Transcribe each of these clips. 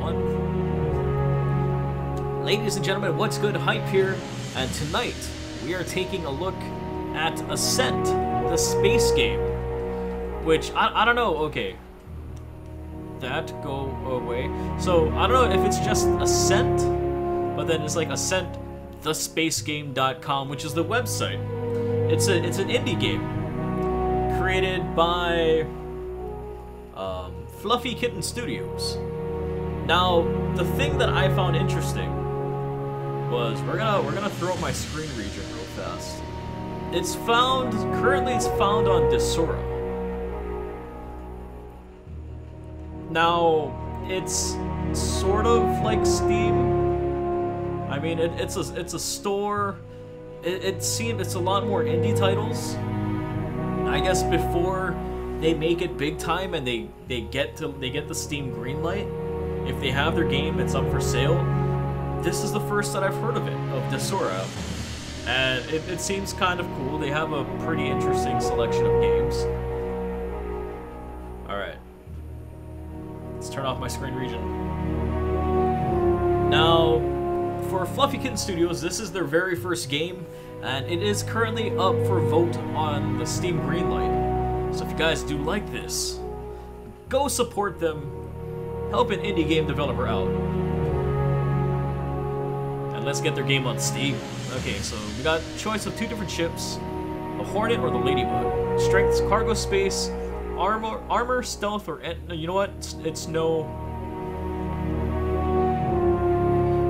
on. Ladies and gentlemen, what's good? Hype here, and tonight we are taking a look at Ascent, the space game, which I don't know. Okay, that go away. So I don't know if it's just Ascent, but then it's like Ascent thespacegame.com, which is the website. It's an indie game created by Fluffy Kitten Studios. Now, the thing that I found interesting was we're gonna throw up my screen region real fast. Currently it's found on Desura. Now, it's sort of like Steam. I mean, it's a store. It seems it's a lot more indie titles. I guess before they make it big time and they get the Steam green light, if they have their game that's up for sale, this is the first that I've heard of it, of Desura, and it seems kind of cool. They have a pretty interesting selection of games. All right, let's turn off my screen region. Now, for Fluffy Kitten Studios, this is their very first game, and it is currently up for vote on the Steam Greenlight. So if you guys do like this, go support them, help an indie game developer out, and let's get their game on Steam. Okay, so we got choice of two different ships, the Hornet or the Ladybug. Strength, cargo space, armor, stealth, or you know what? It's no.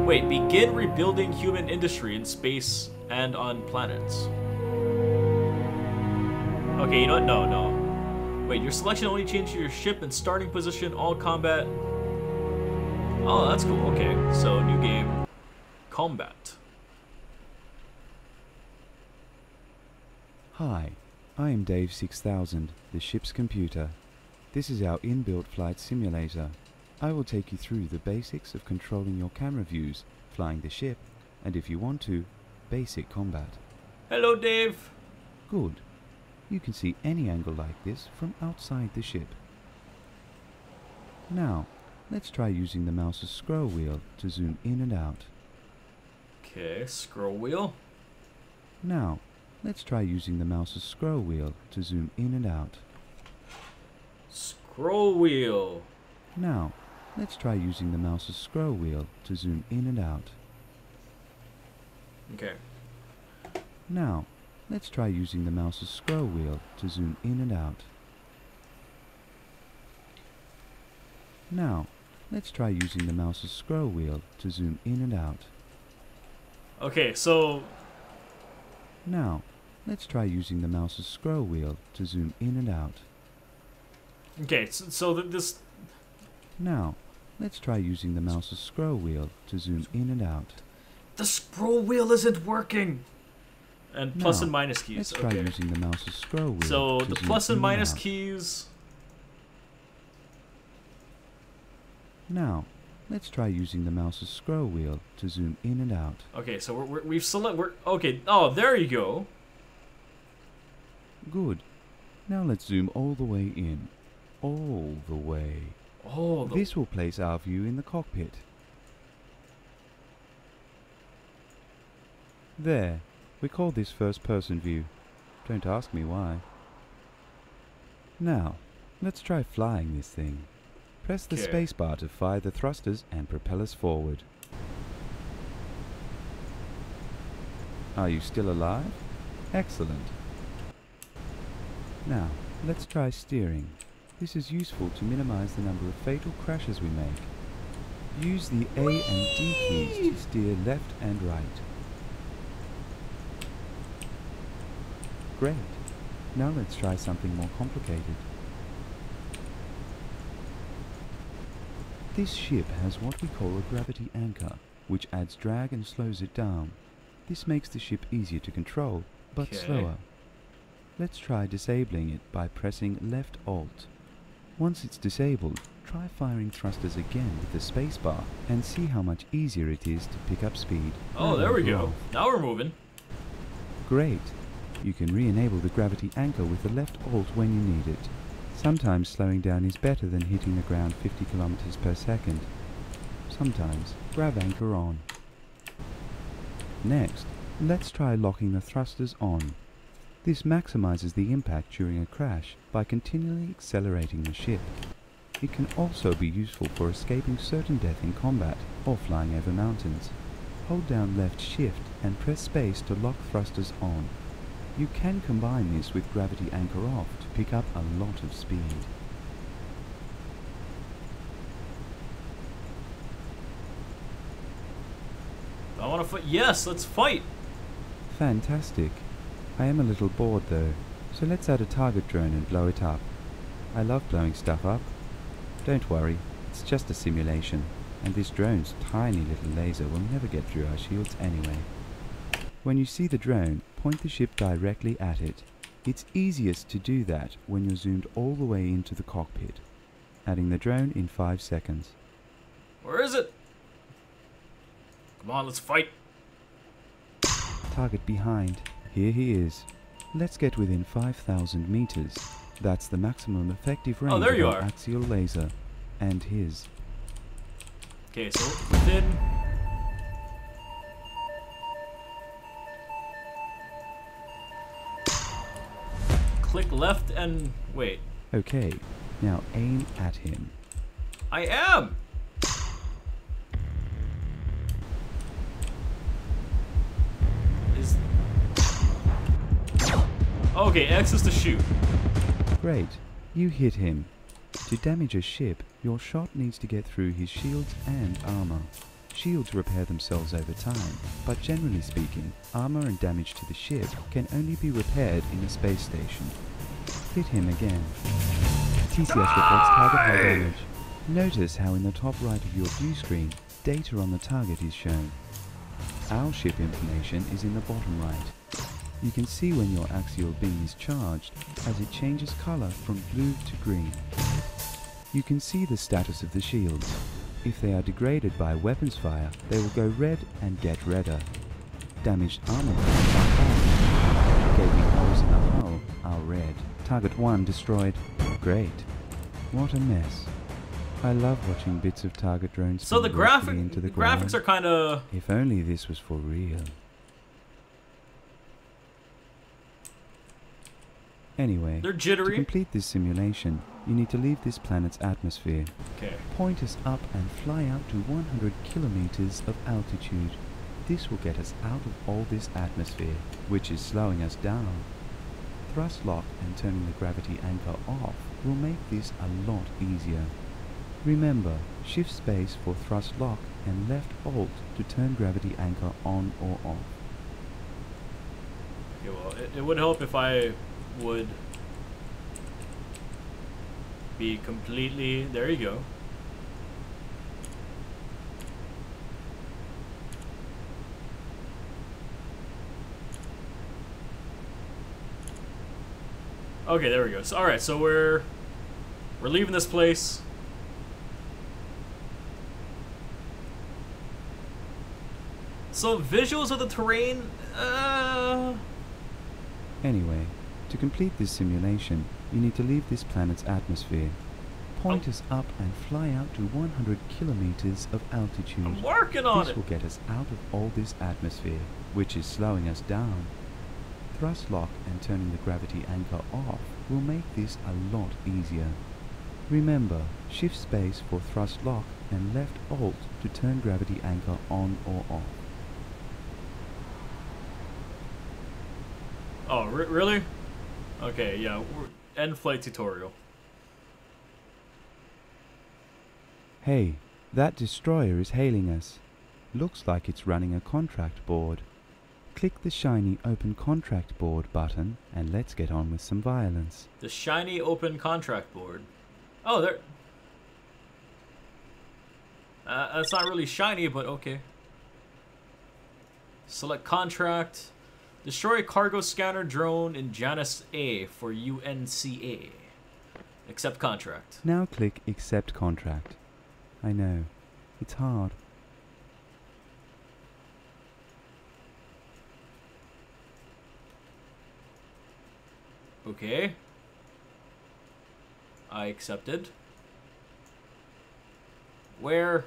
Wait, begin rebuilding human industry in space and on planets. Okay, you know what? No. Wait, your selection only changes your ship and starting position, all combat. Oh, that's cool. Okay, so new game, combat. Hi, I am Dave 6000, the ship's computer. This is our inbuilt flight simulator. I will take you through the basics of controlling your camera views, flying the ship, and if you want to, basic combat. Hello, Dave. Good. You can see any angle like this from outside the ship. Now, let's try using the mouse's scroll wheel to zoom in and out. Okay, scroll wheel. Now, let's try using the mouse's scroll wheel to zoom in and out. Scroll wheel. Now, let's try using the mouse's scroll wheel to zoom in and out. Okay. Now, let's try using the mouse's scroll wheel to zoom in and out. Now, let's try using the mouse's scroll wheel to zoom in and out. Okay, so... Now, let's try using the mouse's scroll wheel to zoom in and out. Okay, so this... Now, let's try using the mouse's scroll wheel to zoom in and out. The scroll wheel isn't working! And plus and minus keys. Let's try using the mouse's scroll wheel. So to the zoom plus and in minus out. keys. Now, let's try using the mouse's scroll wheel to zoom in and out. Okay, so we've okay. Oh, there you go. Good. Now let's zoom all the way in. All the way. Oh, this will place our view in the cockpit. There. We call this first-person view. Don't ask me why. Now, let's try flying this thing. Press the spacebar to fire the thrusters and propellers forward. Are you still alive? Excellent. Now, let's try steering. This is useful to minimize the number of fatal crashes we make. Use the A and D keys to steer left and right. Great. Now let's try something more complicated. This ship has what we call a gravity anchor, which adds drag and slows it down. This makes the ship easier to control, but slower. Let's try disabling it by pressing left Alt. Once it's disabled, try firing thrusters again with the spacebar and see how much easier it is to pick up speed. Oh, there we go. Now we're moving. Great. You can re-enable the gravity anchor with the left Alt when you need it. Sometimes slowing down is better than hitting the ground 50 kilometers per second. sometimes grab anchor on. Next, let's try locking the thrusters on. This maximizes the impact during a crash by continually accelerating the ship. It can also be useful for escaping certain death in combat or flying over mountains. Hold down left shift and press space to lock thrusters on. You can combine this with gravity anchor off to pick up a lot of speed. I want to fight. Yes, let's fight. Fantastic. I am a little bored though, so let's add a target drone and blow it up. I love blowing stuff up. Don't worry, it's just a simulation, and this drone's tiny little laser will never get through our shields anyway. When you see the drone, point the ship directly at it. It's easiest to do that when you're zoomed all the way into the cockpit. Adding the drone in 5 seconds. Where is it? Come on, let's fight. Target behind. Here he is. Let's get within 5,000 meters. That's the maximum effective range there you of our are. axial laser. And his. Okay, so within... Click left and... wait. Okay, now aim at him. I am! Okay, X is to shoot. Great, you hit him. To damage a ship, your shot needs to get through his shields and armor. Shields repair themselves over time, but generally speaking, armor and damage to the ship can only be repaired in a space station. Hit him again. TCS reports target high damage. Notice how in the top right of your view screen, data on the target is shown. Our ship information is in the bottom right. You can see when your axial beam is charged as it changes color from blue to green. You can see the status of the shields. If they are degraded by weapons fire, they will go red and get redder. Damaged armor parts are orange. Gaping holes in the hull are red. Target 1 destroyed. Great. What a mess. I love watching bits of target drones So the into the ground. graphics are kind of... If only this was for real. Anyway, They're jittery. to complete this simulation, you need to leave this planet's atmosphere. Okay. Point us up and fly out to 100 kilometers of altitude. This will get us out of all this atmosphere, which is slowing us down. Thrust lock and turning the gravity anchor off will make this a lot easier. Remember, shift space for thrust lock and left alt to turn gravity anchor on or off. Okay, well, it would help if I would be completely... There you go. Okay, there we go. So, all right, so we're leaving this place. So visuals of the terrain. Anyway, to complete this simulation, you need to leave this planet's atmosphere. Point us up and fly out to 100 kilometers of altitude. I'm working on This it. will get us out of all this atmosphere, which is slowing us down. Thrust lock and turning the gravity anchor off will make this a lot easier. Remember, shift space for thrust lock and left alt to turn gravity anchor on or off. Oh, really? Okay, yeah. End flight tutorial. Hey, that destroyer is hailing us. Looks like it's running a contract board. Click the shiny Open Contract Board button and let's get on with some violence. The shiny open contract board. Oh, there. That's not really shiny, but okay. Select contract. Destroy cargo scanner drone in Janus A for UNCA. Accept contract. Now click Accept Contract. I know, it's hard. Okay. I accepted. Where?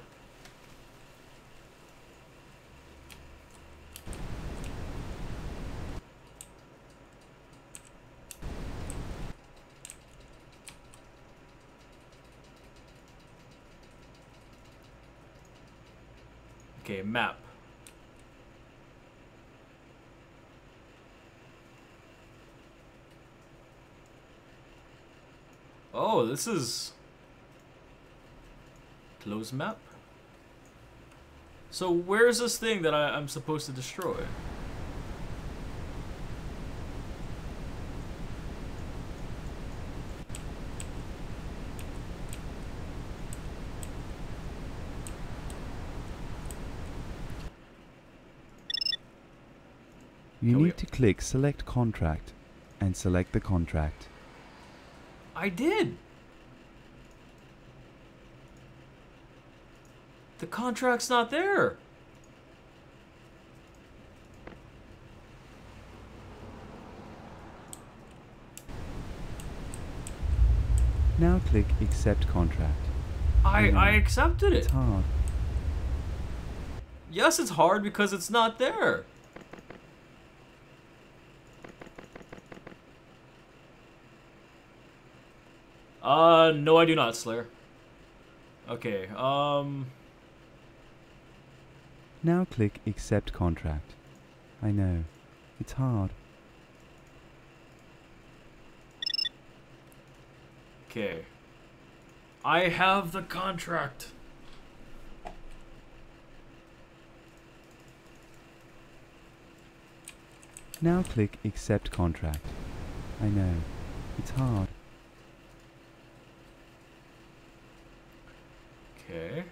Okay, map. Oh, this is... Close map? So where's this thing that I'm supposed to destroy? You need to click Select Contract and select the contract. I did! The contract's not there! Now click Accept Contract. I accepted it! It's hard. Yes, it's hard because it's not there! No I do not, Slayer. Okay, Now click Accept Contract. I know. It's hard. Okay. I have the contract. Now click Accept Contract. I know. It's hard. Okay.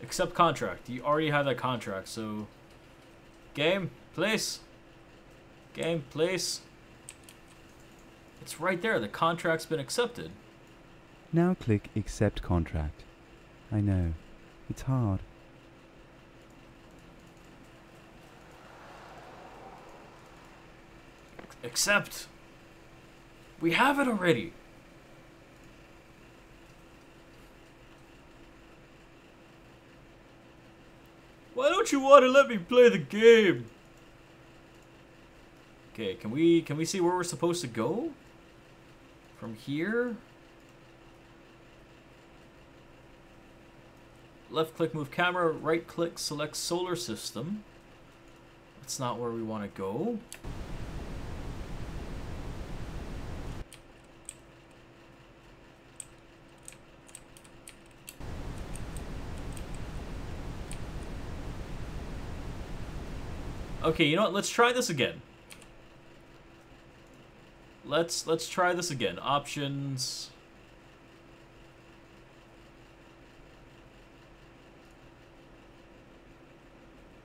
Accept contract. You already have that contract, so... Game, please. Game, please. It's right there. The contract's been accepted. Now click Accept Contract. I know. It's hard. Accept. We have it already. Why don't you want to let me play the game? Okay, can we see where we're supposed to go? From here? Left click move camera, right click select solar system. That's not where we want to go. Okay, you know what? Let's try this again. Let's try this again. Options.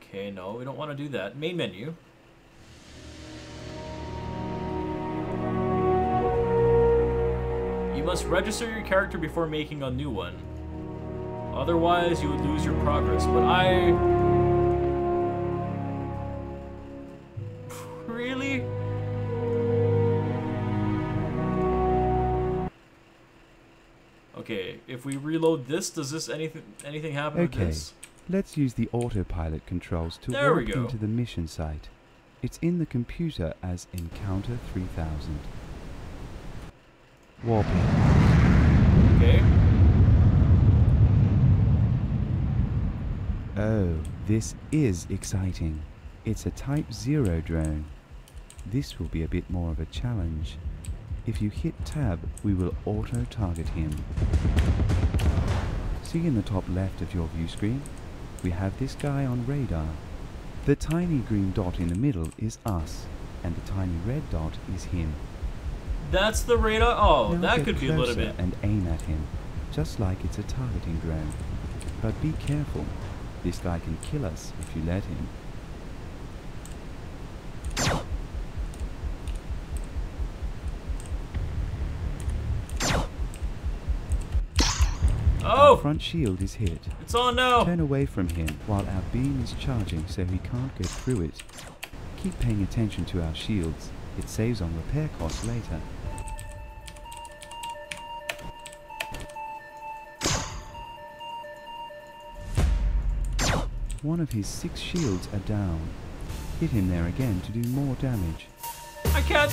Okay, no, we don't want to do that. Main menu. You must register your character before making a new one. Otherwise, you would lose your progress. But Really? Okay, if we reload this, does this anything happen with this? Let's use the autopilot controls to walk into the mission site. It's in the computer as Encounter 3000. Warping. Okay. Oh, this is exciting. It's a Type 0 drone. This will be a bit more of a challenge. If you hit tab, we will auto-target him. See in the top left of your view screen? We have this guy on radar. The tiny green dot in the middle is us, and the tiny red dot is him. That's the radar? Oh, now that could be a little bit. And aim at him, just like it's a targeting drone. But be careful. This guy can kill us if you let him. Oh! Our front shield is hit. It's on now! Turn away from him while our beam is charging so he can't get through it. Keep paying attention to our shields. It saves on repair costs later. One of his 6 shields are down. Hit him there again to do more damage. I can't...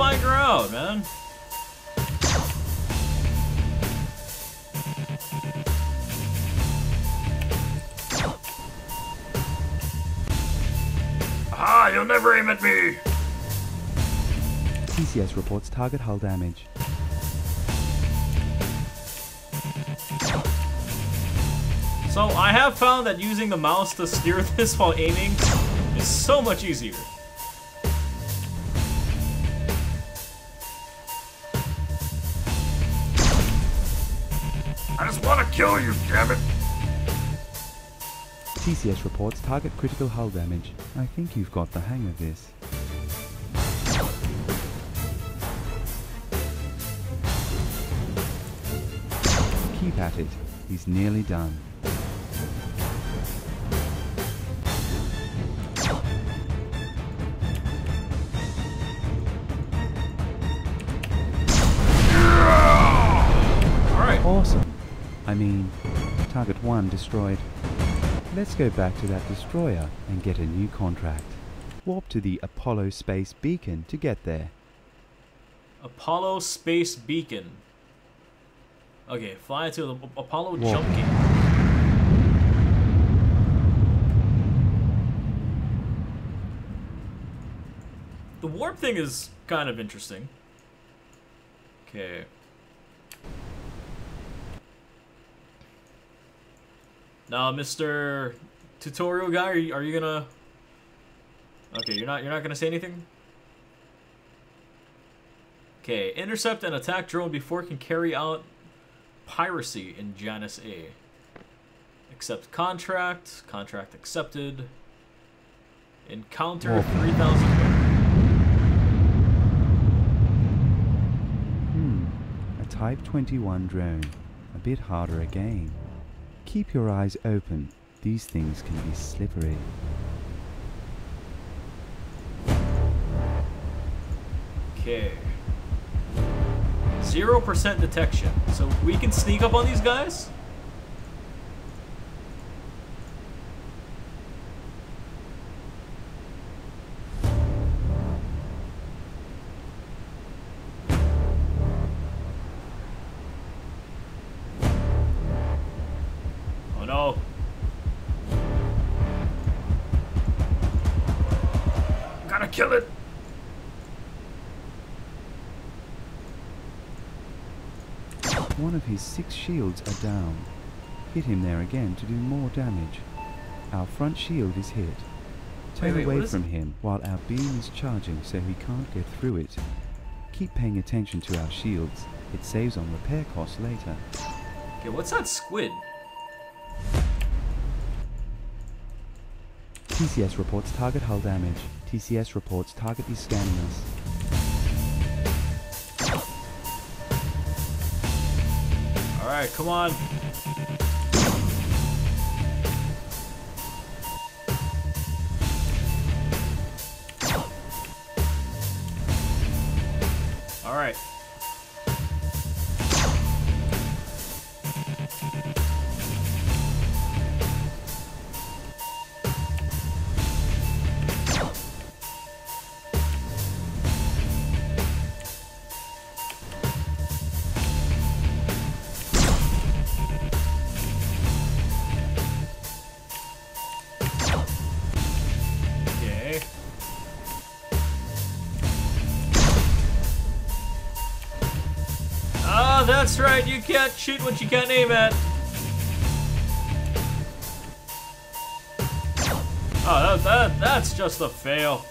find her out, man. Ah, you'll never aim at me! TCS reports target hull damage. So I have found that using the mouse to steer this while aiming is so much easier. I just want to kill you, damn it! TCS reports target critical hull damage. I think you've got the hang of this. Keep at it. He's nearly done. Alright. Awesome. I mean, target 1 destroyed. Let's go back to that destroyer and get a new contract. Warp to the Apollo Space Beacon to get there. Apollo Space Beacon. Okay, fly to the Apollo Warp. Jump Gate. The warp thing is kind of interesting. Okay. Now, Mr. Tutorial guy, are you gonna? Okay, you're not gonna say anything. Okay, intercept and attack drone before it can carry out piracy in Janus A. Accept contract. Contract accepted. Encounter 3001. A Type 21 drone. A bit harder again. Keep your eyes open. These things can be slippery. Okay. 0% detection. So we can sneak up on these guys? Oh no. Gotta kill it. One of his 6 shields are down. Hit him there again to do more damage. Our front shield is hit. Turn away from him while our beam is charging so he can't get through it. Keep paying attention to our shields. It saves on repair costs later. Okay, what's that squid? TCS reports target hull damage. TCS reports target is scanning us. Alright, come on. Alright. That's right, you can't shoot what you can't aim at. Oh, that's just a fail.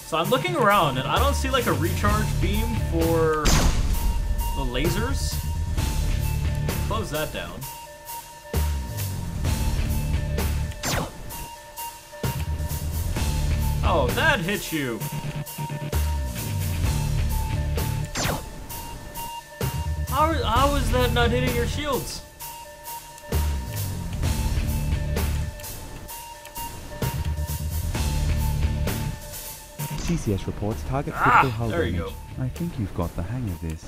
So I'm looking around and I don't see like a recharge beam for the lasers. Close that down. Oh, that hit you. How is that not hitting your shields? TCS reports target critical hull there damage. you go. I think you've got the hang of this.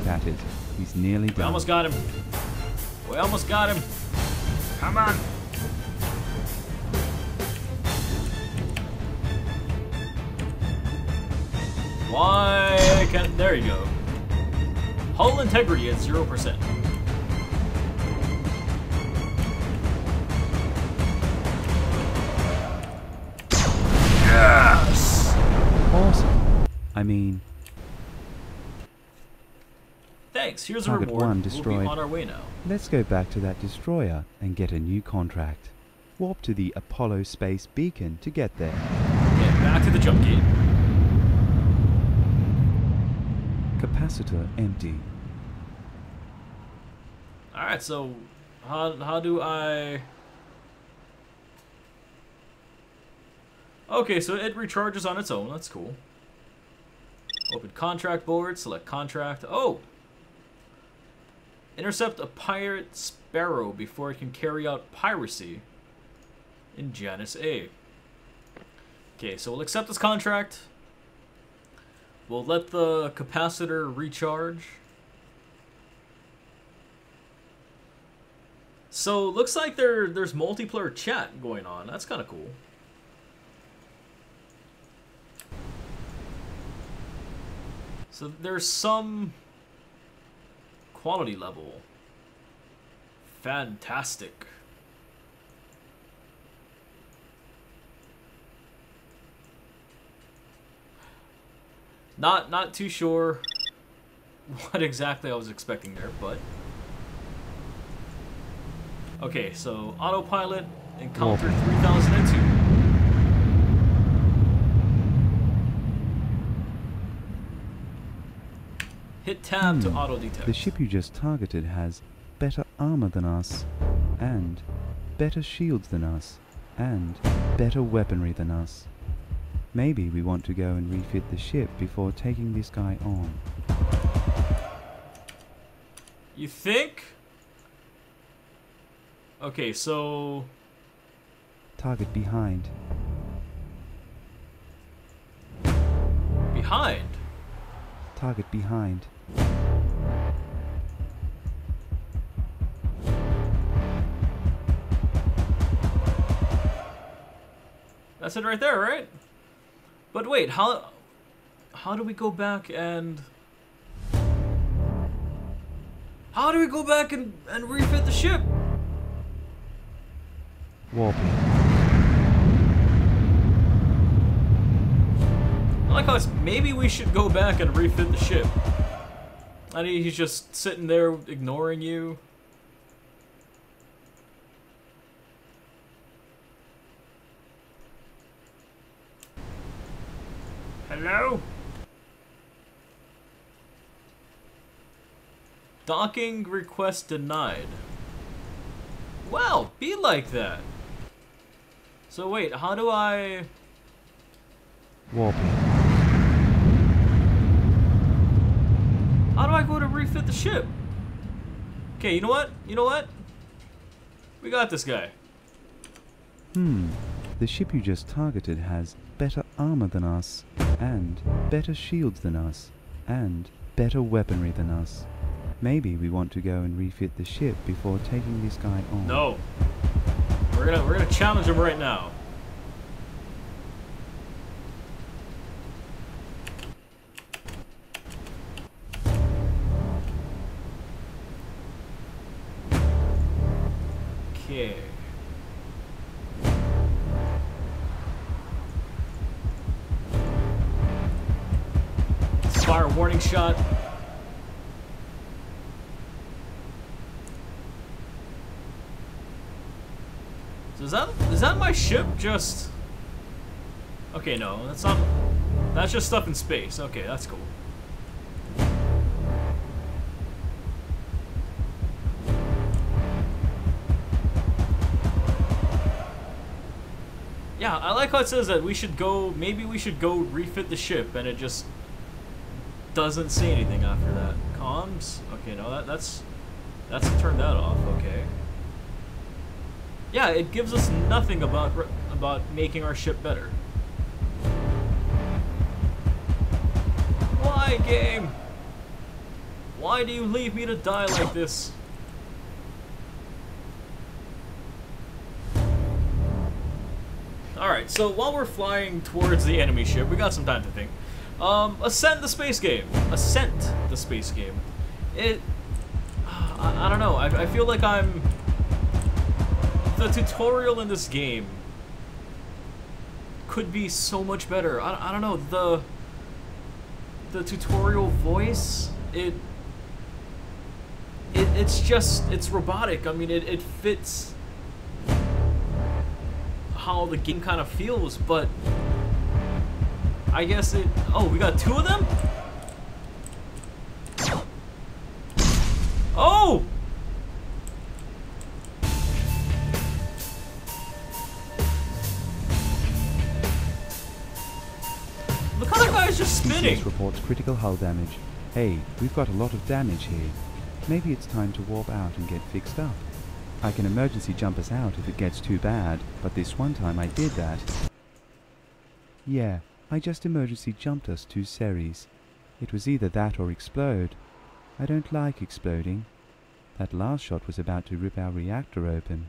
keep at it. He's nearly done. We almost got him. We almost got him. Come on. Why can't... There you go. Hull integrity at 0%. Yes! Awesome. I mean... Thanks, here's a Target reward. 1 We'll destroyed. be on our way now. Let's go back to that destroyer and get a new contract. Warp to the Apollo space beacon to get there. Okay, back to the jump gate. Capacitor empty. Alright, so how do I... Okay, so it recharges on its own. That's cool. Open contract board, select contract. Oh! Intercept a pirate sparrow before it can carry out piracy in Janus A. Okay, so we'll accept this contract. We'll let the capacitor recharge. So looks like there's multiplayer chat going on. That's kind of cool. So there's some quality level. Fantastic. Not too sure what exactly I was expecting there, but okay, so autopilot encounter 3002. Hit tab to auto detect. The ship you just targeted has better armor than us, and better shields than us, and better weaponry than us. Maybe we want to go and refit the ship before taking this guy on. You think? Okay, so... Target behind. Behind? Target behind. That's it right there, right? But wait, how do we go back and... How do we go back and refit the ship? Warping. I like how it's, maybe we should go back and refit the ship. And he's just sitting there ignoring you. Hello? Docking request denied. Wow, be like that. So wait, how do I... Warping. How do I go to refit the ship? Okay, you know what? You know what? We got this guy. The ship you just targeted has better armor than us, and better shields than us, and better weaponry than us. Maybe we want to go and refit the ship before taking this guy on. No. We're gonna challenge him right now. Okay. Fire warning shot. So is that my ship just... Okay, no, that's not... That's just stuff in space. Okay, that's cool. Yeah, I like how it says that we should go... Maybe we should go refit the ship, and it just doesn't say anything after that. Comms? Okay, no, that's turned that off. Okay. Yeah, it gives us nothing about making our ship better. Why, game? Why do you leave me to die like this? Alright, so while we're flying towards the enemy ship, we got some time to think. Ascent the space game. Ascent the space game. I don't know. I feel like the tutorial in this game could be so much better. I don't know. The tutorial voice, it's robotic. I mean, it fits how the game kind of feels, but I guess oh, we got 2 of them? Oh! Look how that guy's just spinning! TCS reports critical hull damage. Hey, we've got a lot of damage here. Maybe it's time to warp out and get fixed up. I can emergency jump us out if it gets too bad, but this one time I did that. Yeah, I just emergency jumped us to Ceres. It was either that or explode. I don't like exploding. That last shot was about to rip our reactor open.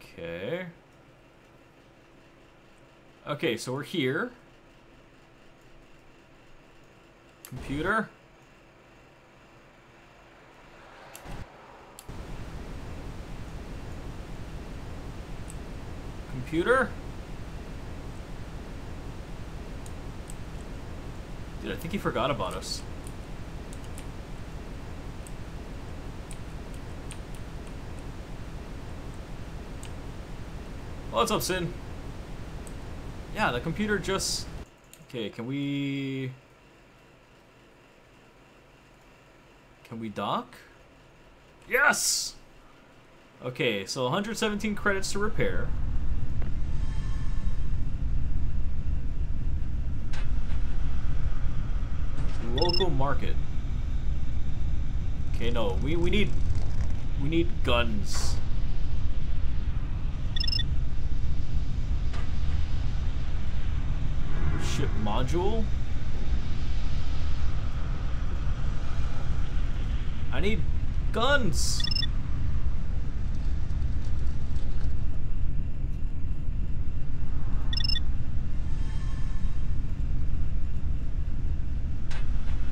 Okay. Okay, so we're here. Computer. Computer? Dude, I think he forgot about us. What's up, Sin? Yeah, the computer just... Okay, can we dock? Yes! Okay, so 117 credits to repair. Local market. Okay, no, we need guns. Ship module. I need guns.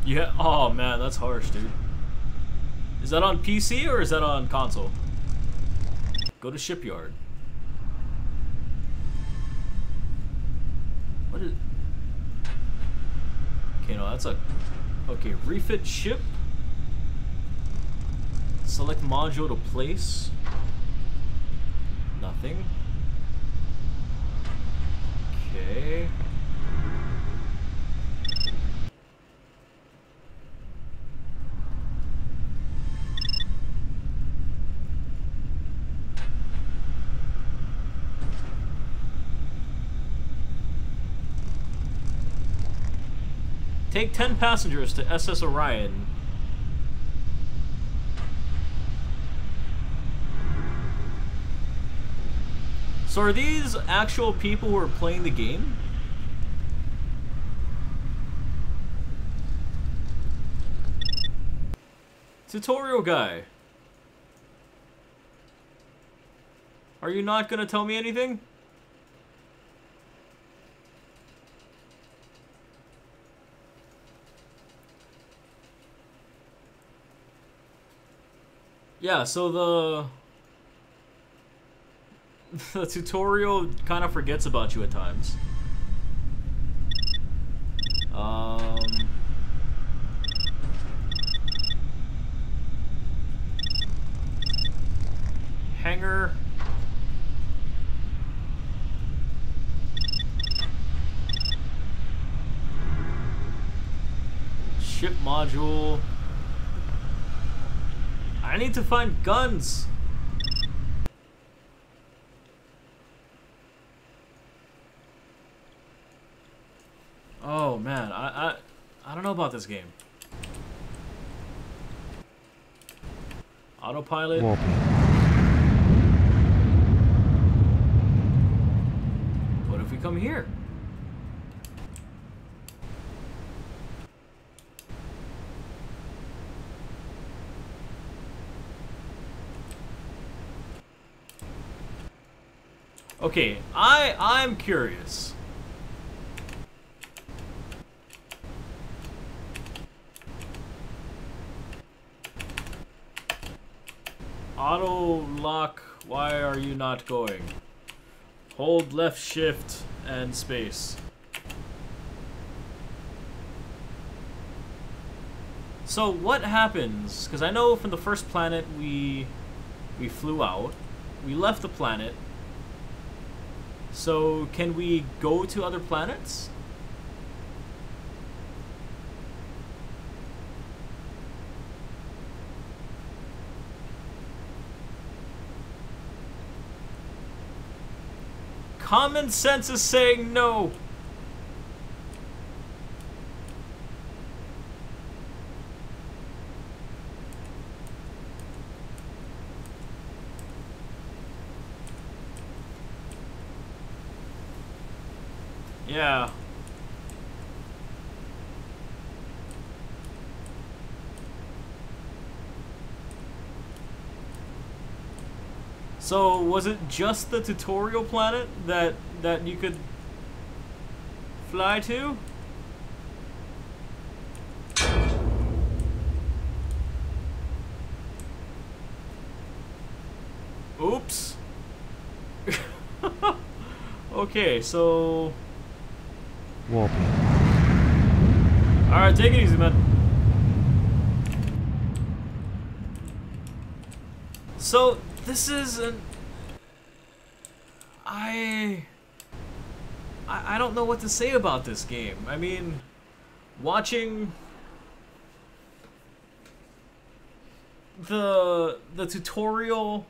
Yeah, oh man, that's harsh, dude. Is that on PC or is that on console? Go to shipyard. What is... Okay, no, that's a... Okay, refit ship. Select module to place. Nothing. Okay. Take 10 passengers to SS Orion. So are these actual people who are playing the game? Tutorial guy. Are you not gonna tell me anything? Yeah, so the tutorial kind of forgets about you at times. Hangar. Ship module. I need to find guns. Oh man, I don't know about this game. Autopilot. Warping. What if we come here? Okay, I'm curious. Auto lock, why are you not going? Hold left shift and space. So what happens? Because I know from the first planet we flew out. We left the planet. So can we go to other planets? Common sense is saying no. Yeah. So was it just the tutorial planet that you could fly to? Oops. Okay, so Warping. alright, take it easy, man. So this is an I don't know what to say about this game. I mean, watching the tutorial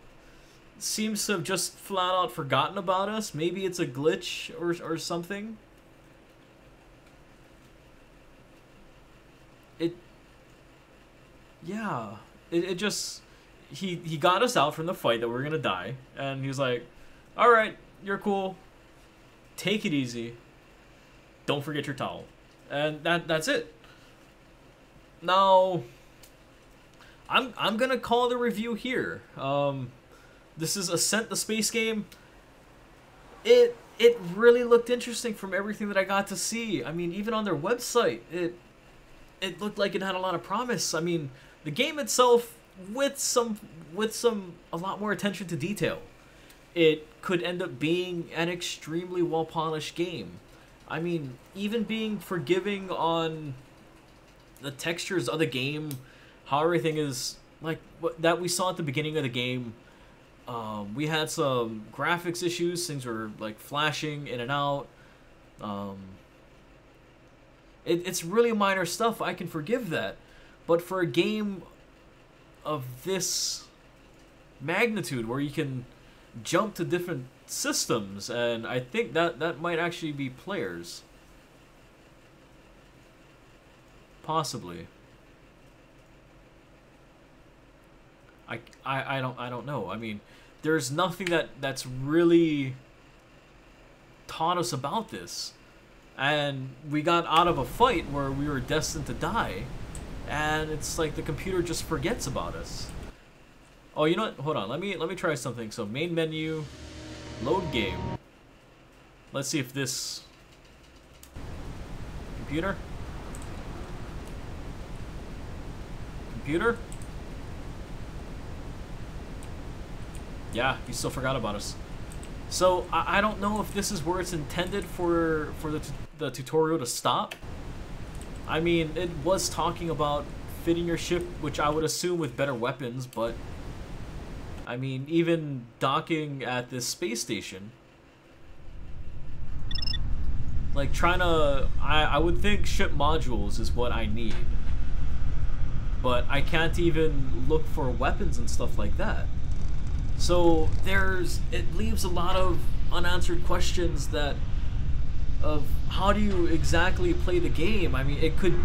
seems to have just flat out forgotten about us. Maybe it's a glitch or something. It just he got us out from the fight that we were gonna die, and he was like, all right, you're cool, take it easy, don't forget your towel, and that's it. Now I'm gonna call the review here. This is Ascent, the space game. It really looked interesting from everything that I got to see. I mean, even on their website, it looked like it had a lot of promise. I mean, the game itself, with a lot more attention to detail, it could end up being an extremely well-polished game. I mean, even being forgiving on the textures of the game, how everything is like that we saw at the beginning of the game. We had some graphics issues, things were like flashing in and out. It's really minor stuff, I can forgive that. But for a game of this magnitude, where you can jump to different systems, and I think that might actually be players. Possibly. I don't know. I mean, there's nothing that's really taught us about this. And we got out of a fight where we were destined to die, and it's like the computer just forgets about us. Oh, you know what? Hold on. Let me try something. So main menu, load game. Let's see if this computer. Yeah, he still forgot about us. So I don't know if this is where it's intended for the tutorial to stop. I mean, it was talking about fitting your ship, which I would assume with better weapons, but I mean, even docking at this space station, like trying to, I would think ship modules is what I need, but I can't even look for weapons and stuff like that. So it leaves a lot of unanswered questions of how do you exactly play the game. I mean, it could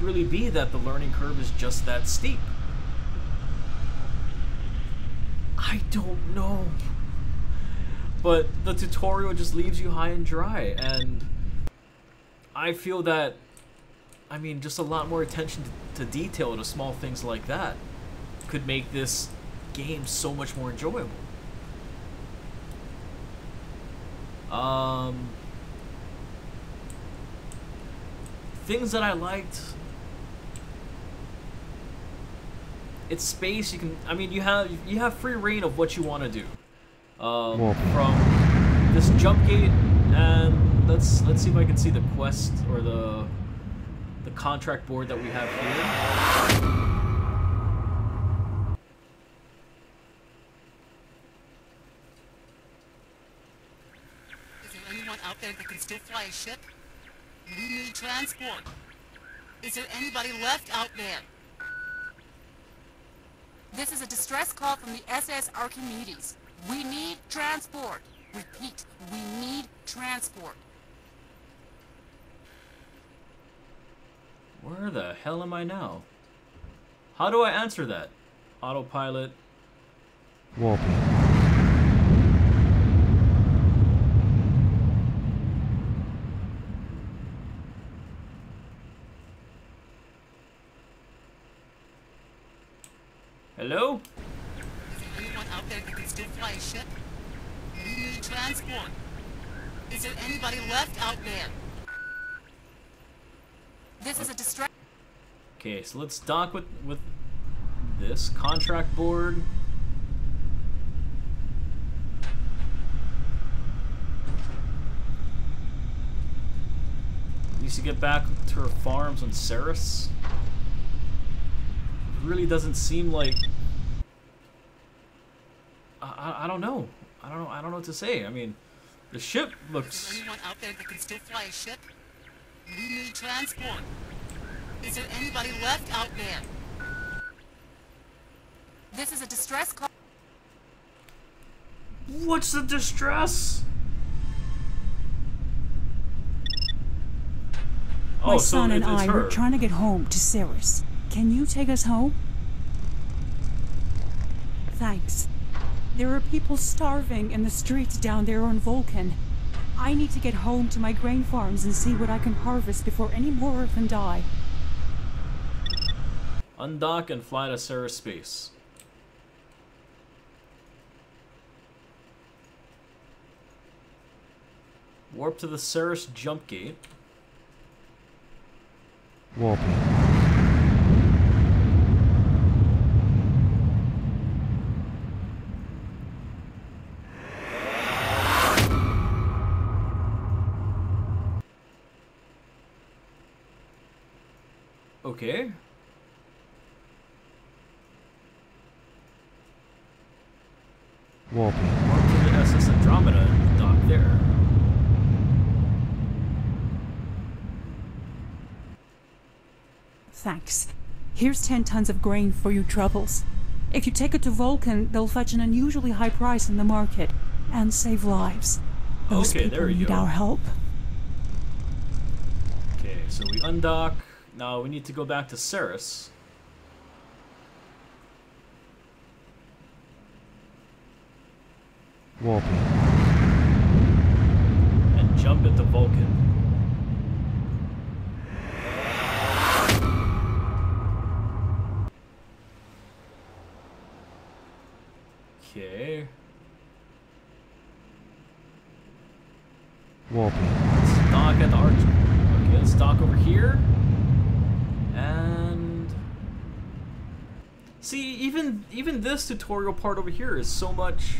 really be that the learning curve is just that steep. I don't know. But the tutorial just leaves you high and dry, and I feel that, I mean, just a lot more attention to detail to small things like that could make this game so much more enjoyable. Things that I liked. It's space. You can. I mean, you have free reign of what you want to do. From this jump gate, and let's see if I can see the quest or the contract board that we have here. Is there anyone out there that can still fly a ship? We need transport. Is there anybody left out there? This is a distress call from the SS Archimedes. We need transport. Repeat, we need transport. Where the hell am I now? How do I answer that? Autopilot. Warping. Hello? Is there anyone out there that can still fly a ship? We need transport. Is there anybody left out there? This is a distress. Okay, so let's dock with this contract board. Needs to get back to her farms on Ceres. Really doesn't seem like I don't know. I don't know what to say. I mean, the ship looks. Is there anyone out there that can still fly a ship? We need transport. Is there anybody left out there? This is a distress call. What's the distress? My son and it's I her. were trying to get home to Ceres. Can you take us home? Thanks. There are people starving in the streets down there on Vulcan. I need to get home to my grain farms and see what I can harvest before any more of them die. Undock and fly to Ceres space. Warp to the Ceres jump gate. Warping. Okay. Warping. Warp to the SS Andromeda and dock there. Thanks. Here's 10 tons of grain for your troubles. If you take it to Vulcan, they'll fetch an unusually high price in the market and save lives. Those Okay, people there we need go. our help. Okay, so we undock. Now we need to go back to Ceres. Warping. And jump into Vulcan. Okay. Warping. Let's dock at the arch. Okay, let's dock over here. And see, even this tutorial part over here is so much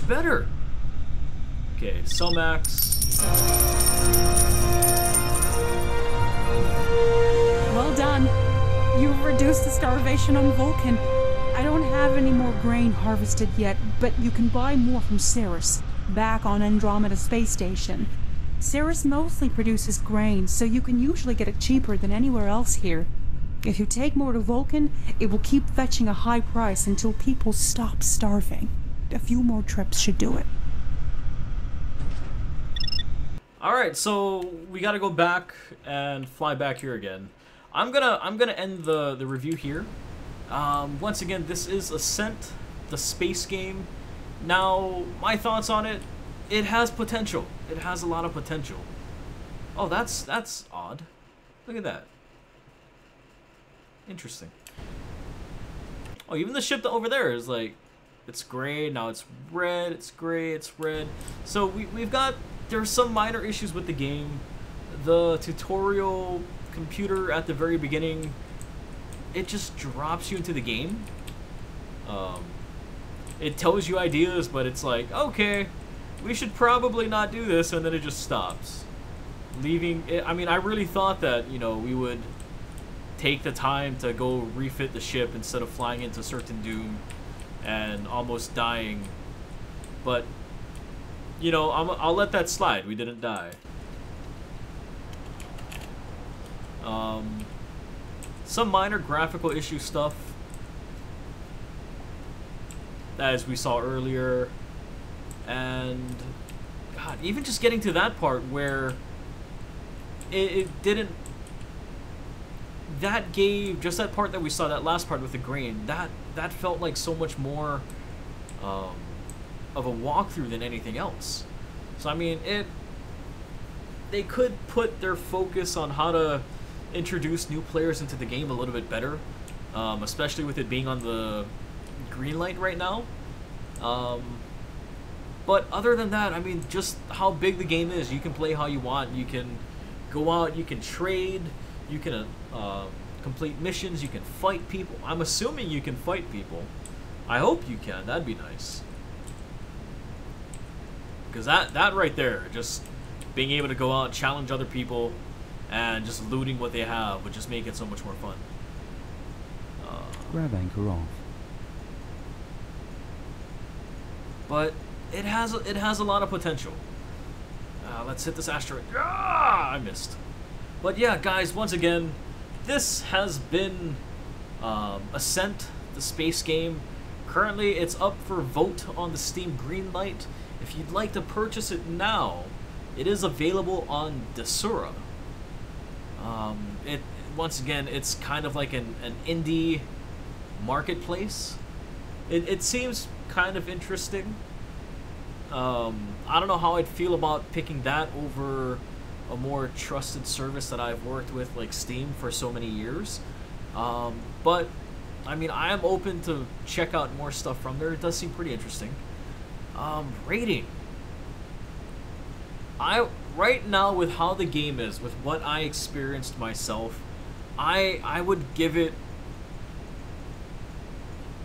better. Okay, Selmax. Well done. You've reduced the starvation on Vulcan. I don't have any more grain harvested yet, but you can buy more from Ceres, back on Andromeda Space Station. Ceres mostly produces grain, so you can usually get it cheaper than anywhere else here. If you take more to Vulcan, it will keep fetching a high price until people stop starving. A few more trips should do it. Alright, so we gotta go back and fly back here again. I'm gonna end the review here. Once again, this is Ascent, the space game. Now, my thoughts on it, it has potential. It has a lot of potential. Oh, that's odd. Look at that. Interesting. Oh, even the ship over there is like, it's gray, now it's red, it's gray, it's red. So we've got, there's some minor issues with the game. The tutorial computer at the very beginning, it just drops you into the game. It tells you ideas, but it's like, okay, we should probably not do this, and then it just stops. Leaving it, I mean, I really thought that, you know, we would take the time to go refit the ship instead of flying into certain doom and almost dying. But, you know, I'll let that slide. We didn't die. Some minor graphical issue stuff, as we saw earlier, and God, even just getting to that part where it didn't, that gave, just that part that we saw, that last part with the grain, that felt like so much more of a walkthrough than anything else. So I mean, they could put their focus on how to introduce new players into the game a little bit better, especially with it being on the green light right now. But other than that, I mean, just how big the game is. You can play how you want. You can go out, you can trade, you can complete missions, you can fight people. I'm assuming you can fight people. I hope you can. That'd be nice. Because that right there, just being able to go out and challenge other people and just looting what they have would just make it so much more fun. Grab anchor off. But it has a lot of potential. Let's hit this asteroid. Ah, I missed. But yeah, guys, once again, this has been Ascent, the space game. Currently, it's up for vote on the Steam Greenlight. If you'd like to purchase it now, it is available on Desura. Once again, it's kind of like an indie marketplace. It seems kind of interesting. I don't know how I'd feel about picking that over a more trusted service that I've worked with, like Steam, for so many years. But I mean, I am open to check out more stuff from there. It does seem pretty interesting. Rating. Right now, with how the game is, with what I experienced myself, I would give it,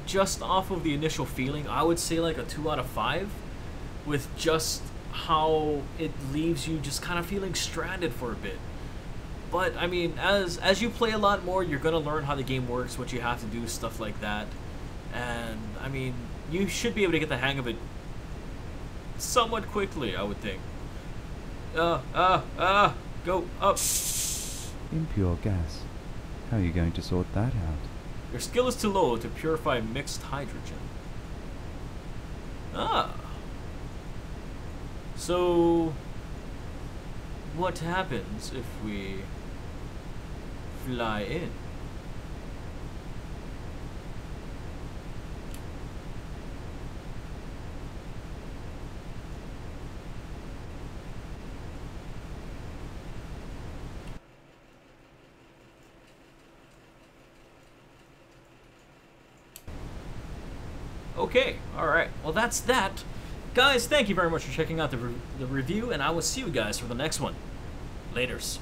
just off of the initial feeling, I would say like a 2 out of 5, with just how it leaves you just kind of feeling stranded for a bit. But I mean, as you play a lot more, you're gonna learn how the game works, what you have to do, stuff like that. And I mean, you should be able to get the hang of it somewhat quickly, I would think. Go up. Impure gas. How are you going to sort that out? Your skill is too low to purify mixed hydrogen. Ah. So, what happens if we fly in? Okay, alright. Well, that's that. Guys, thank you very much for checking out the review, and I will see you guys for the next one. Laters.